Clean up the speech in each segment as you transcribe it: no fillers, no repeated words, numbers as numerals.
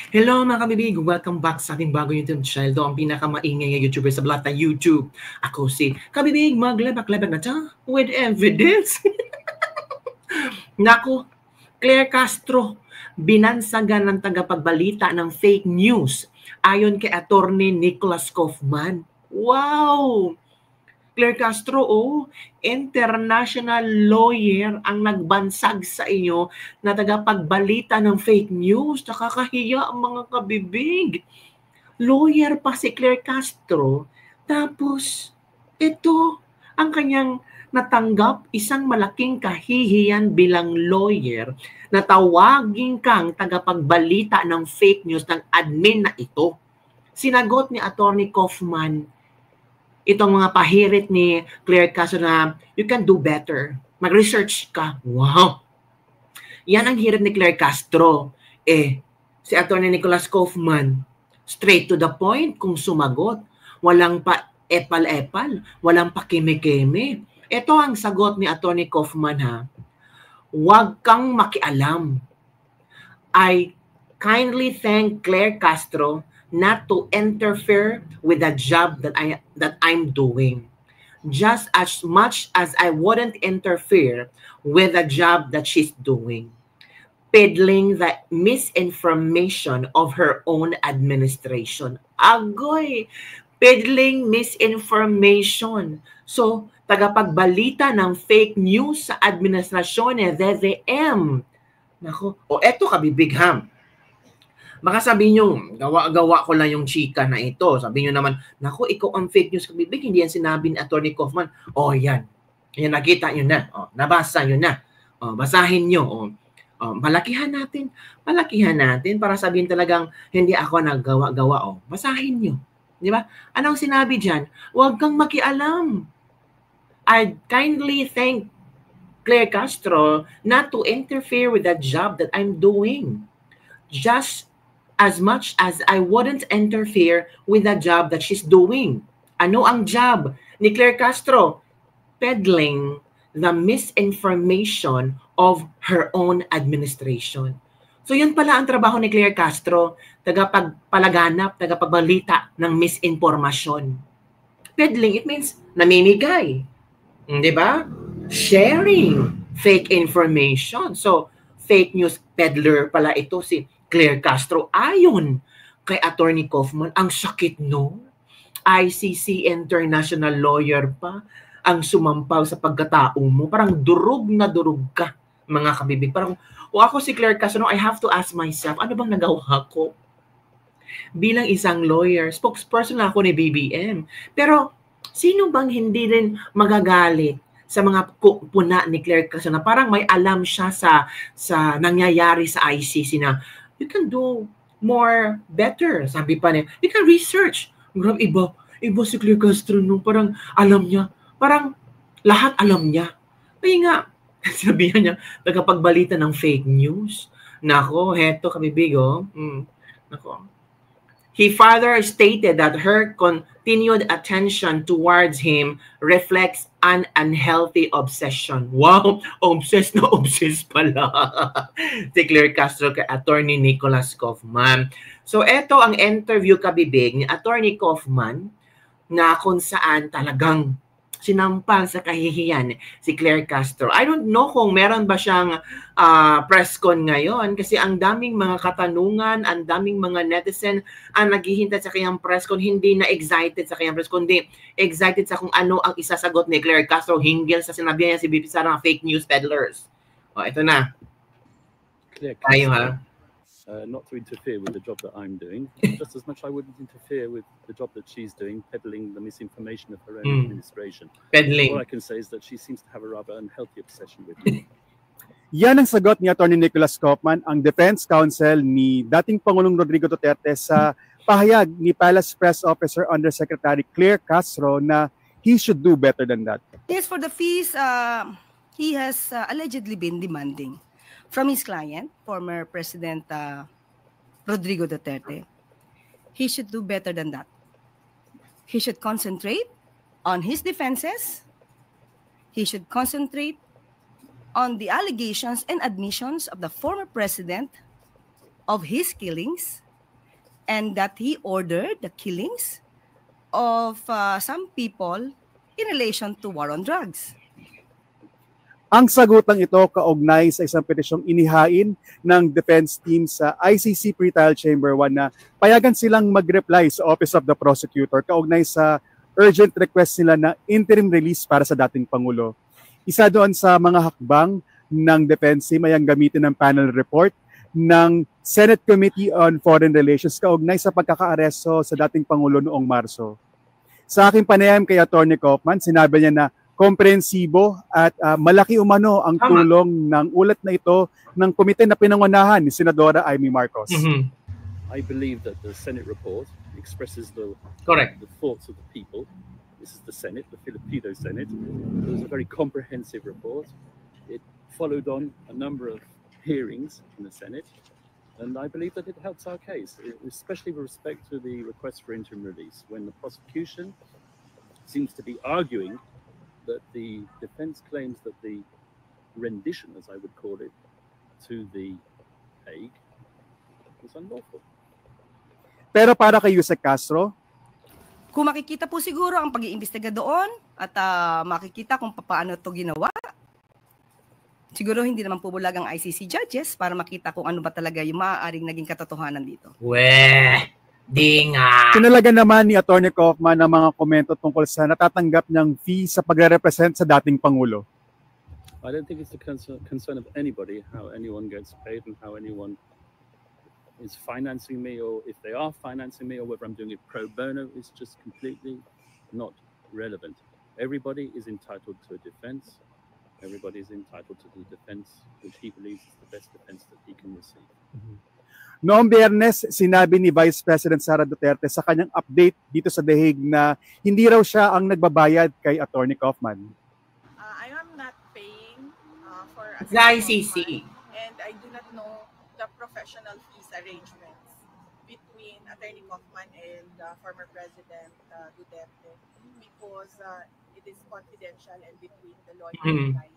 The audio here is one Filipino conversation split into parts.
Hello mga kabibig! Welcome back sa ating bagong YouTube channel. Ito ang pinakamaingay na YouTuber sa lahat ng YouTube. Ako si Kabibig, maglebak-lebak na siya with evidence. Naku, Claire Castro, binansagan ng tagapagbalita ng fake news ayon kay Attorney Nicholas Kaufman. Wow! Claire Castro, international lawyer ang nagbansag sa inyo na tagapagbalita ng fake news. Nakakahiya ang mga kabibig. Lawyer pa si Claire Castro. Tapos, ito ang kanyang natanggap isang malaking kahihiyan bilang lawyer na tawagin kang tagapagbalita ng fake news ng admin na ito. Sinagot ni Attorney Kaufman itong mga pahirit ni Claire Castro na you can do better. Mag-research ka. Wow! Yan ang hirit ni Claire Castro. Si Attorney Nicholas Kaufman, straight to the point kung sumagot. Walang pa epal-epal, walang pa keme-keme. Ito ang sagot ni Attorney Kaufman ha. Huwag kang makialam. I kindly thank Claire Castro not to interfere with the job that I'm doing. Just as much as I wouldn't interfere with the job that she's doing. Peddling the misinformation of her own administration. Agoy! Peddling misinformation. So, tagapagbalita ng fake news sa administrasyon ni DDM. Nako, eto kabibigham. Baka sabihin nyo, gawa-gawa ko lang yung chika na ito. Sabihin nyo naman, naku, ikaw ang fake news kabibig, hindi yan sinabi ni Attorney Kaufman. Yan. Yan, nakita nyo na. Nabasa nyo na. Basahin nyo. Malakihan natin para sabihin talagang hindi ako naggawa-gawa. Basahin nyo. Di ba? Anong sinabi dyan? Huwag kang makialam. I kindly thank Claire Castro not to interfere with the job that I'm doing. Just as much as I wouldn't interfere with the job that she's doing. Ano ang job ni Claire Castro? Peddling the misinformation of her own administration. So yun pala ang trabaho ni Claire Castro, tagapagpalaganap, tagapagbalita ng misinformasyon. Peddling, it means namimigay. Di ba? Sharing fake information. So, fake news peddler pala ito si Claire Castro. Ayon kay Attorney Kaufman, ang sakit no? ICC international lawyer pa ang sumampaw sa pagkatao mo. Parang durog na durog ka, mga kabibig. Parang, ako si Claire Castro, I have to ask myself, ano bang nagawa ko? Bilang isang lawyer, spokesperson ako ni BBM. Pero, sino bang hindi rin magagalit sa mga puna ni Claire Castro na parang may alam siya sa nangyayari sa ICC na you can do more better. Sabi pa niya, you can research. Grabe, iba si Claire Castro no, parang alam niya. Parang lahat alam niya. Kaya nga, sabihan niya, nagkapagbalita ng fake news. Nako, heto kabibigo. Nako. He further stated that her continued attention towards him reflects an unhealthy obsession. Wow! Obsessed na obsessed pala. Si Claire Castro kay Attorney Nicholas Kaufman. So, ito ang interview kabibig ni Attorney Kaufman na kung saan talagang sinampal sa kahihiyan si Claire Castro. I don't know kung meron ba siyang press con ngayon kasi ang daming mga katanungan, ang daming mga netizen ang naghihintay sa kanyang press con, hindi na excited sa kanyang press con, kundi excited sa kung ano ang isasagot ni Claire Castro hinggil sa sinabi niya si BP Sara ng fake news peddlers. Ito na. Claire Tayo ha. Not to interfere with the job that I'm doing, just as much I wouldn't interfere with the job that she's doing, peddling the misinformation of her own administration. Peddling. All I can say is that she seems to have a rather unhealthy obsession with me. Yan ang sagot ni Atty. Nicholas Kaufman, ang defense counsel ni dating Pangulong Rodrigo Duterte sa pahayag ni Palace Press Officer Undersecretary Claire Castro na he should do better than that. Yes, for the fees, he has allegedly been demanding from his client, former President Rodrigo Duterte. He should do better than that. He should concentrate on his defenses. He should concentrate on the allegations and admissions of the former president of his killings and that he ordered the killings of some people in relation to war on drugs. Ang sagutang ito kaugnay sa isang petisyong inihain ng defense team sa ICC Pretrial Chamber 1 na payagan silang mag-reply sa Office of the Prosecutor kaugnay sa urgent request nila na interim release para sa dating Pangulo. Isa doon sa mga hakbang ng defense team ay ang gamitin ng panel report ng Senate Committee on Foreign Relations kaugnay sa pagkakaaresto sa dating Pangulo noong Marso. Sa aking panayam kay Atty. Kaufman, sinabi niya na komprehensibo at malaki umano ang tulong ng ulat na ito ng komite na pinangunahan ni Senadora Amy Marcos. I believe that the Senate report expresses the thoughts of the people. This is the Senate, the Filipino Senate. It was a very comprehensive report. It followed on a number of hearings in the Senate, and I believe that it helps our case, especially with respect to the request for interim release, when the prosecution seems to be arguing that the defense claims that the rendition, as I would call it, to the Hague was unlawful. Pero para kay Yusek Castro, kung makikita po siguro ang pag-iimbestiga doon at makikita kung paano ito ginawa, siguro hindi naman po bulag ang ICC judges para makita kung ano ba talaga yung maaaring naging katotohanan dito. Di nga. Kinalagan naman ni Atty. Kaufman ang mga komento tungkol sa natatanggap niyang fee sa pagre-represent sa dating Pangulo. I don't think it's the concern of anybody how anyone gets paid and how anyone is financing me, or if they are financing me, or whether I'm doing it pro bono. It's just completely not relevant. Everybody is entitled to a defense. Everybody is entitled to the defense which he believes is the best defense that he can receive. Noong Biyernes, sinabi ni Vice President Sara Duterte sa kanyang update dito sa The Hague na hindi raw siya ang nagbabayad kay Atty. Kaufman. I am not paying for the ICC, and I do not know the professional fees arrangements between Atty. Kaufman and former President Duterte, because it is confidential and between the lawyer and client.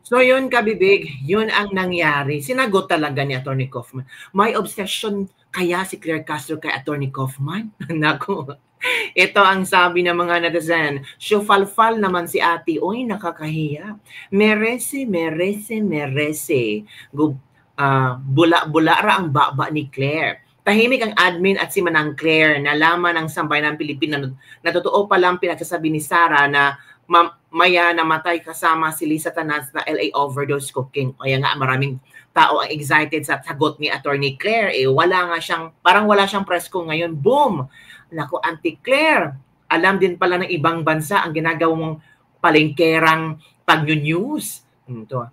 So yun kabibig, yun ang nangyari. Sinagot talaga ni Atty. Kaufman. May obsession kaya si Claire Castro kay Atty. Kaufman? Naku, ito ang sabi ng mga netizen. Syufalfal naman si ate. Uy, nakakahiya. Merese. Bula-bulara ang baba ni Claire. Tahimik ang admin at si Manang Claire. Nalaman ng sambayan ng Pilipino na totoo palang pinagsasabi ni Sara na maya namatay kasama si Lisa Tanaz na LA overdose cooking. Kaya nga maraming tao ang excited sa sagot ni Atty. Claire. Parang wala siyang presko ngayon. Boom! Naku, Auntie Claire, alam din pala ng ibang bansa ang ginagawa mong palengkerang pag-news.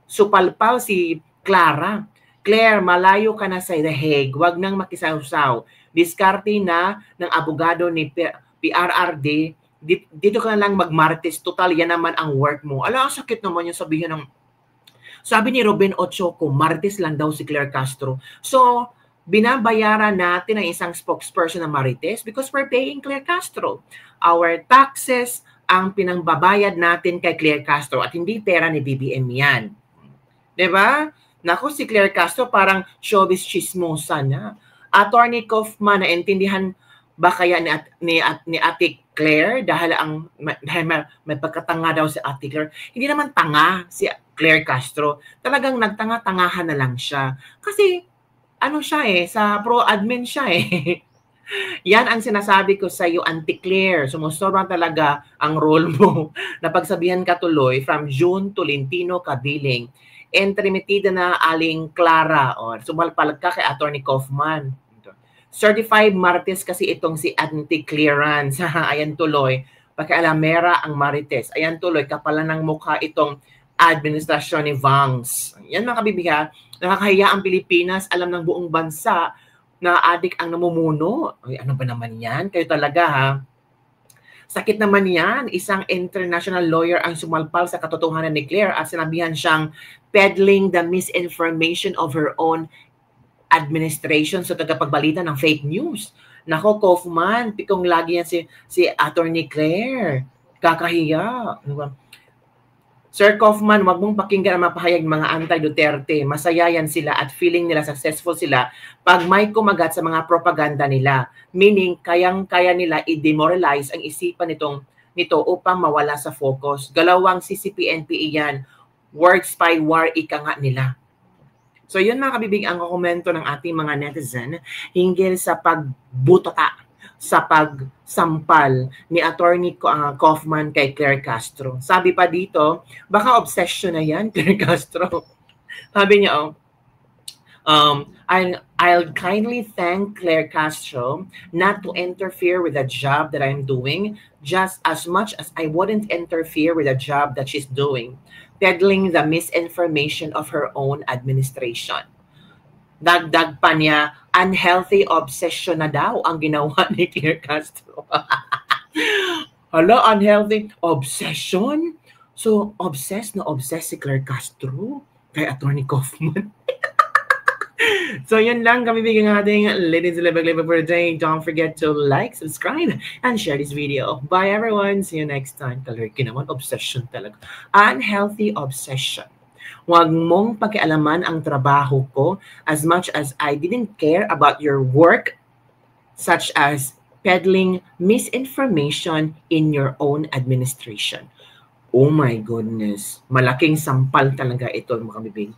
Supalpal si Clara. Claire, malayo ka na sa The Hague. Huwag nang makisawsaw. Diskarte na ng abogado ni PRRD. Dito ka na lang magmartes, total yan naman ang work mo. Ala, sakit naman yung sabihin ng... Sabi ni Ruben Ochoco, martes lang daw si Claire Castro. So, binabayaran natin ang isang spokesperson ng Marites because we're paying Claire Castro. Our taxes ang pinangbabayad natin kay Claire Castro at hindi pera ni BBM yan. Diba? Naku, si Claire Castro parang showbiz chismosa na. Atty. Kaufman, naintindihan ba kaya ni Ate Claire dahil may pagkatanga daw si Ate Claire? Hindi naman tanga si Claire Castro. Talagang nagtanga-tangahan na lang siya. Kasi ano siya sa pro-admin siya Yan ang sinasabi ko sa iyo, Auntie Claire. Sumusobra talaga ang role mo. Napagsabihan ka tuloy from June Tolentino Kabiling. Entremetida na Aling Clara. Sumalpal ka kay Atty. Kaufman. Certified Martes kasi itong si anti-clearance. Ayan tuloy. Pakialamera ang Marites. Ayan tuloy. Kapalan ng mukha itong administrasyon ni Vangs. Yan mga kabibiga. Nakakahiya ang Pilipinas. Alam ng buong bansa na adik ang namumuno. Ay, ano ba naman yan? Kayo talaga ha. Sakit naman yan. Isang international lawyer ang sumalpal sa katotohanan ni Claire at sinabihan siyang peddling the misinformation of her own administration sa tagapagbalita ng fake news. Nako, Kaufman, pikong lagi yan si Atty. Claire. Kakahiya. Sir Kaufman, wag mong pakinggan ang mapahayag ng mga anti-Duterte. Masaya yan sila at feeling nila successful sila pag may kumagat sa mga propaganda nila. Meaning, kayang-kaya nila i-demoralize ang isipan nito upang mawala sa focus. Galawang CCP-NPA yan. Word spy war, ika nga nila. So yun mga kabibig ang komento ng ating mga netizen hinggil sa pagbutata sa pagsampal ni Attorney Kaufman kay Claire Castro. Sabi pa dito, baka obsession na yan, Claire Castro. Sabi niya, I'll kindly thank Claire Castro not to interfere with the job that I'm doing just as much as I wouldn't interfere with the job that she's doing, peddling the misinformation of her own administration. Dagdag pa niya, unhealthy obsession na daw ang ginawa ni Claire Castro. Hala, unhealthy obsession? So, obsessed si Claire Castro kay Attorney Kaufman. So, yun lang kami bigyan ng ating Ladies Live for today. Don't forget to like, subscribe, and share this video. Bye, everyone. See you next time. Kalerki naman, obsession talaga. Unhealthy obsession. Huwag mong pakialaman ang trabaho ko as much as I didn't care about your work, such as peddling misinformation in your own administration. Oh my goodness. Malaking sampal talaga ito, mga kabibig.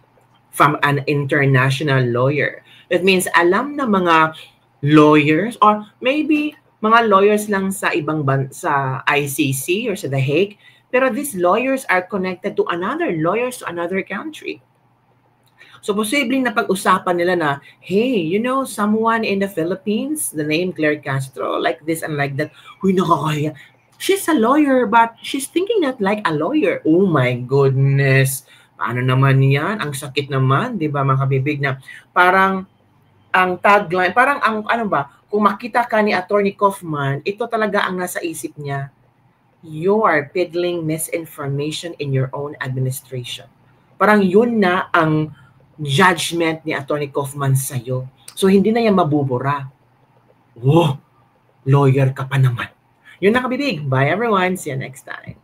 From an international lawyer. That means alam na mga lawyers or maybe mga lawyers lang sa ibang sa ICC or sa The Hague, pero these lawyers are connected to lawyers to another country. So posibleng napag-usapan nila na, hey, you know, someone in the Philippines, the name Claire Castro, like this and like that. Huy, nakakaya. She's a lawyer, but she's thinking not like a lawyer. Oh my goodness. Paano naman yan? Ang sakit naman, di ba mga kabibig na parang ang tagline, parang ang ano ba, kung makita ka ni Attorney Kaufman, ito talaga ang nasa isip niya. You are peddling misinformation in your own administration. Parang yun na ang judgment ni Attorney Kaufman sa'yo. So hindi na yan mabubura. Wow, lawyer ka pa naman. Yun na kabibig. Bye everyone. See you next time.